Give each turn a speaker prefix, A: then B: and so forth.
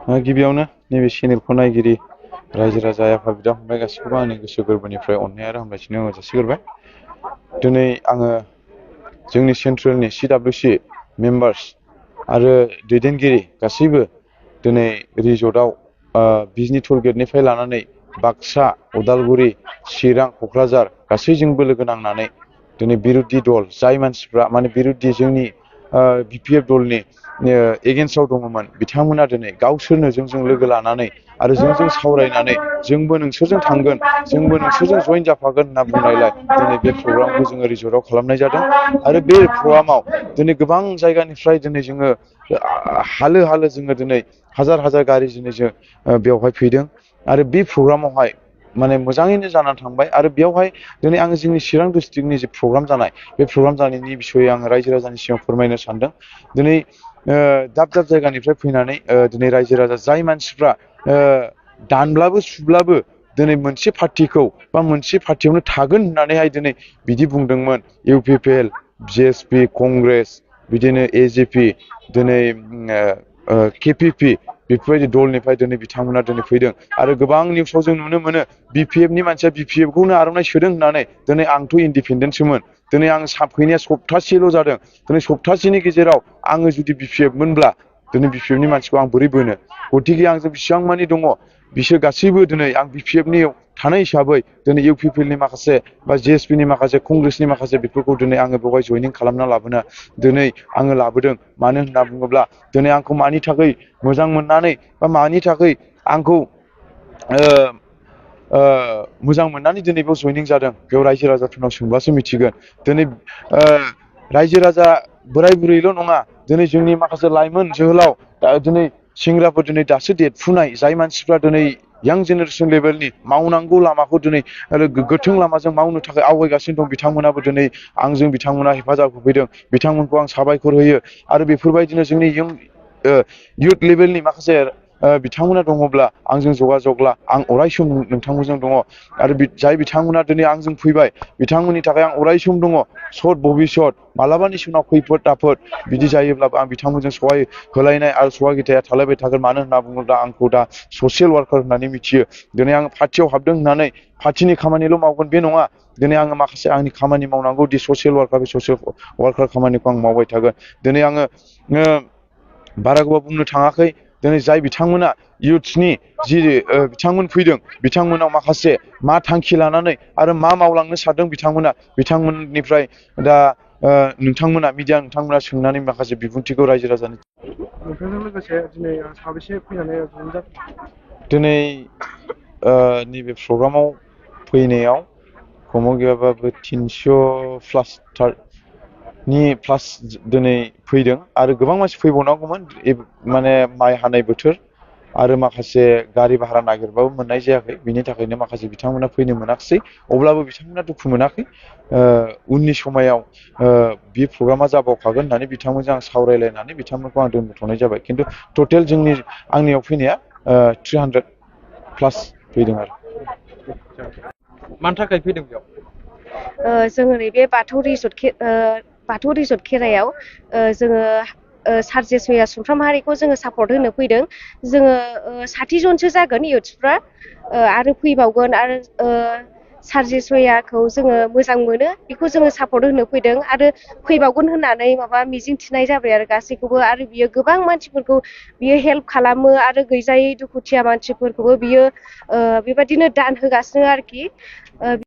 A: गिबियावनो नैबे चेनेलखौ नायगिरि रायजो राजा आफा बिदा फंबाय गासिखौबो आंनि गोसो गोरबोनिफ्राय अननाय आरो हामलायथिनाय आङो जासिग्रोबाय। दिनै आङो जोंनि सेन्ट्रेलनि CWC मेम्बार्स आरो दैदेनगिरि गासैबो दिनै रिजर्टआव बिजनि टल गेटनिफ्राय लानानै बाक्सा, उदालगुरि, चिरां, क'क्राझार गासैजोंबो लोगो नांनानै दिनै बिरुद्धि दल जाय मानसिफ्रा माने बिरुद्धि जोंनि BPF दलनि एगेन्स्टआव दङमोन बिथांमोना दिनै गावसोरनो जोंजों लोगो लानानै आरो जोंजों सावरायनानै जोंबो नोंसोरजों थांगोन, जोंबो नोंसोरजों जइन जाफागोन होनना बुंनायलाय दिनै बे प्रग्रामखौ जोङो रिजर्टआव खालामनाय जादों। आरो बे प्रग्रामाव दिनै गोबां जायगानिफ्राय दिनै जोङो हालो हालो जोङो दिनै हाजार हाजार गारि दिनै जों बेवहाय फैदों आरो बे प्रग्रामावहाय माने मोजाङैनो जानानै थांबाय। आरो बेवहाय दिनै आङो जोंनि चिरां डिस्ट्रिक्टनि जे प्रग्राम जानाय बे प्रग्राम जानायनि बिसयै आङो रायजो राजानि सिगाङाव फोरमायनो सानदों। दिनै दाब दाब जायगानिफ्राय फैनानै दिनै रायजो राजा जाय मानसिफ्रा दानब्लाबो सुब्लाबो दिनै मोनसे पार्टिखौ बा मोनसे पार्टियावनो थागोन होननानैहाय दिनै बिदि बुंदोंमोन UPPL, JSP, कंग्रेस, बिदिनो AJP, दिनै KPP बेफोरबायदि दलनिफ्राय दिनै बिथांमोना दिनै फैदों। आरो गोबां निउसाव जों नुनो मोनो BPFनि मानसिया BPFखौनो आर'नाइ सोदों होननानै। दिनै आंथ' इन्डिपेन्डेन्टसोमोन। दिनै आं फैनाया सप्तासेल' जादों। दिनै सप्तासेनि गेजेराव आङो जुदि BPF मोनब्ला दिनै BPFनि मानसिखौ आं बोरै बोनो? गतिके आंजों बेसेबां मानि दङ बिसोर गासैबो दिनै आं BPFनियाव थानाय हिसाबै दिनै UPPLनि माखासे बा JSPनि माखासे कंग्रेसनि माखासे बेफोरखौ दिनै आङो बेवहाय जयनिं खालामना लाबोनो दिनै आङो लाबोदों। मानो होनना बुङोब्ला दिनै आंखौ मानि थाखाय मोजां मोननानै बा मानि थाखाय आंखौ मोजां मोननानै दिनै बेयाव जयनिं जादों बेयाव रायजो राजाफोरनाव सोंब्लासो मिथिगोन। दिनै रायजो राजा बोराय बुरैल' नङा, दिनै जोंनि माखासे लाइमोन जोहोलाव दिनै सेंग्राफोर दिनै दासो देरफुनाय जाय मानसिफ्रा दिनै यां जेनेरेसन लेभेलनि मावनांगौ लामाखौ दिनै गोथों लामाजों मावनो थाखाय आवगायगासिनो दं बिथांमोनाबो दिनै आंजों बिथांमोना हेफाजाब होफैदों। बिथांमोनखौ आं साबायखर होयो। आरो बेफोरबायदिनो जोंनि इयुथ लेभेलनि माखासे बिथांमोना दङब्ला आंजों जगाजग ला, आं अरायसम नोंथांमोनजों दङ। आरो जाय बिथांमोना दिनै आंजों फैबाय बिथांमोननि थाखाय आं अरायसम दङ। सत भबिसत मालाबानि समाव खैफोद आफोद बिदि जायोब्लाबो आं बिथांमोनजों सहाय होलायनाय आरो सहायगिथाया थालायबाय थागोन। मानो होनना बुङोब्ला आंखौ दा ससियेल वार्कार होननानै मिथियो। दिनै आं पार्टियाव हाबदों होननानै पार्टिनि खामानिल' मावगोन बे नङा। दिनै आङो माखासे आंनि खामानि मावनांगौ दि ससियेल वार्कार, बे ससियेल वार्कार खामानिखौ आं मावबाय थागोन। दिनै आङो बारा गोबाव बुंनो थाङाखै। दिनै जाय बिथांमोना इयुथ्सनि जि बिथांमोन फैदों बिथांमोनाव माखासे मा थांखि लानानै आरो मा मावलांनो सानदों बिथांमोननिफ्राय दा नोंथांमोना मिडिया नोंथांमोना सोंनानै माखासे बिबुंथिखौ रायजो राजानि
B: नोंथांजों लोगोसे दिनै साबेसे फैनानै जयेन जादों?
A: दिनै नैबे प्रग्रामाव फैनायाव खमैबाबो 300 प्लास दिनै फैदों आरो गोबां मानसि फैबावनांगौमोन। माने माइ हानाय बोथोर आरो माखासे गारि भारा नागिरबाबो मोननाय जायाखै। बिनि थाखायनो माखासे बिथांमोना फैनो मोनाखिसै। अब्लाबो बिथांमोना दुखु मोनाखै। उननि समायाव बे प्रग्रामा जाबावखागोन होननानै बिथांमोनजों आं सावरायलायनानै बिथांमोनखौ आं दोनथ'नाय जाबाय। खिन्थु टटेल आंनियाव फैनाया 300 प्लास फैदों आरो।
B: मानि थाखाय फैदों बेयाव?
C: जोङो नैबे बाथौ रिजर्ट खेरायाव जोङो सार्जेसया सुमफ्राम हारिखौ जोङो सापर्ट होनो फैदों। जोङो 60 जनसो जागोन इयुथ्सफ्रा आरो फैबावगोन। आरो सार्जेसयाखौ जोङो मोजां मोनो, बेखौ जोङो सापर्ट होनो फैदों आरो फैबावगोन होननानै मिजिं थिनाय जाबाय आरो गासैखौबो। आरो बियो गोबां मानसिफोरखौ बियो हेल्प खालामो आरो गैजायै दुखुथिया मानसिफोरखौबो बियो बेबायदिनो दान होगासिनो आरोखि।